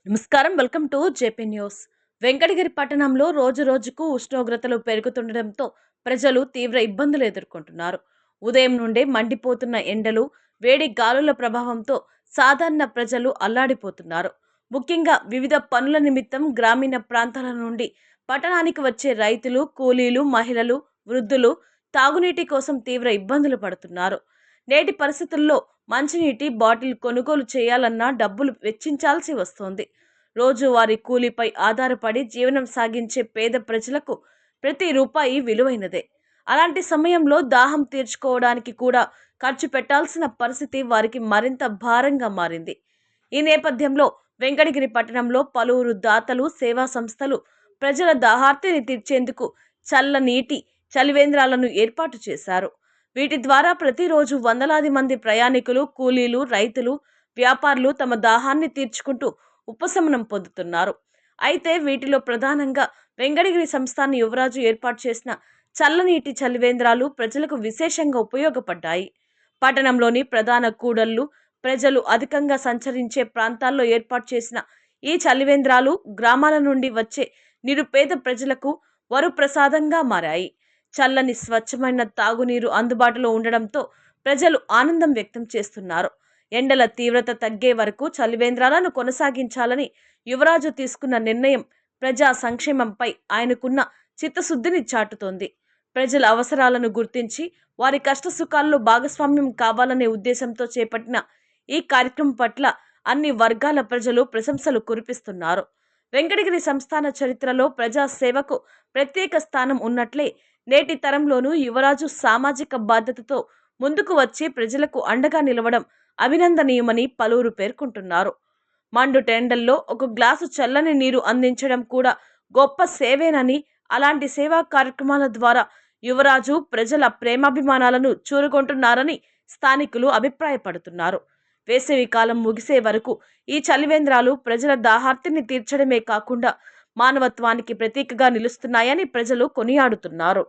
నమస్కారం. Welcome to JP news. Venkatagiri పట్టణంలో రోజు రోజుకు ఉష్ణోగ్రతలు పెరుగుతుండటంతో ప్రజలు తీవ్ర ఇబ్బందులు ఎదుర్కొంటున్నారు. ఉదయం నుండే మండిపోతున్న ఎండలు, వేడి గాలుల ప్రభావంతో సాధారణ ప్రజలు అల్లాడిపోతున్నారు. ముఖ్యంగా వివిధ పనుల నిమిత్తం గ్రామీణ ప్రాంతాల నుండి పట్టణానికి వచ్చే రైతులు, కూలీలు, మహిళలు, వృద్ధులు తాగునీటి కోసం తీవ్ర ఇబ్బందులు పడుతున్నారు. నేటి పరిస్థితుల్లో మంచినీటి బాటిల్ కొనుగోలు చేయాలన్నా డబ్బులు వెచ్చించాల్సి వస్తోంది. రోజువారీ కూలీపై ఆధారపడి జీవనం సాగించే పేద ప్రజలకు ప్రతి రూపాయి విలువైనదే. అలాంటి సమయంలో దాహం తీర్చుకోవడానికి కూడా ఖర్చు పెట్టాల్సిన పరిస్థితి వారికి మరింత భారంగా మారింది. ఈ నేపథ్యంలో వెంకటగిరి పట్టణంలో పలువురు దాతలు, సేవా సంస్థలు ప్రజల దాహార్తిని తీర్చేందుకు చల్లనీటి చలివేంద్రాలను ఏర్పాటు చేశారు. వీటి ద్వారా ప్రతిరోజు వందలాది మంది ప్రయాణికులు, కూలీలు, రైతులు, వ్యాపారులు తమ దాహాన్ని తీర్చుకుంటూ ఉపశమనం పొందుతున్నారు. అయితే వీటిలో ప్రధానంగా వెంకటగిరి సంస్థాన యువరాజు ఏర్పాటు చేసిన చల్లనీటి చలివేంద్రాలు ప్రజలకు విశేషంగా ఉపయోగపడ్డాయి. పట్టణంలోని ప్రధాన కూడళ్లు, ప్రజలు అధికంగా సంచరించే ప్రాంతాల్లో ఏర్పాటు చేసిన ఈ చలివేంద్రాలు గ్రామాల నుండి వచ్చే నిరుపేద ప్రజలకు వరప్రసాదంగా మారాయి. చల్లని స్వచ్ఛమైన తాగునీరు అందుబాటులో ఉండడంతో ప్రజలు ఆనందం వ్యక్తం చేస్తున్నారు. ఎండల తీవ్రత తగ్గే వరకు చలివేంద్రాలను కొనసాగించాలని యువరాజు తీసుకున్న నిర్ణయం ప్రజా సంక్షేమంపై ఆయనకున్న చిత్తశుద్ధిని చాటుతోంది. ప్రజల అవసరాలను గుర్తించి వారి కష్టసుఖాల్లో భాగస్వామ్యం కావాలనే ఉద్దేశంతో చేపట్టిన ఈ కార్యక్రమం పట్ల అన్ని వర్గాల ప్రజలు ప్రశంసలు కురిపిస్తున్నారు. వెంకటగిరి సంస్థాన చరిత్రలో ప్రజా సేవకు ప్రత్యేక స్థానం ఉన్నట్లే నేటి తరంలోనూ యువరాజు సామాజిక బాధ్యతతో ముందుకు వచ్చి ప్రజలకు అండగా నిలవడం అభినందనీయమని పలువురు పేర్కొంటున్నారు. మండు టెండల్లో ఒక గ్లాసు చల్లని నీరు అందించడం కూడా గొప్ప సేవేనని, అలాంటి సేవా కార్యక్రమాల ద్వారా యువరాజు ప్రజల ప్రేమాభిమానాలను చూరుకుంటున్నారని స్థానికులు అభిప్రాయపడుతున్నారు. వేసవి కాలం ముగిసే వరకు ఈ చలివేంద్రాలు ప్రజల దాహార్తిని తీర్చడమే కాకుండా మానవత్వానికి ప్రతీకగా నిలుస్తున్నాయని ప్రజలు కొనియాడుతున్నారు.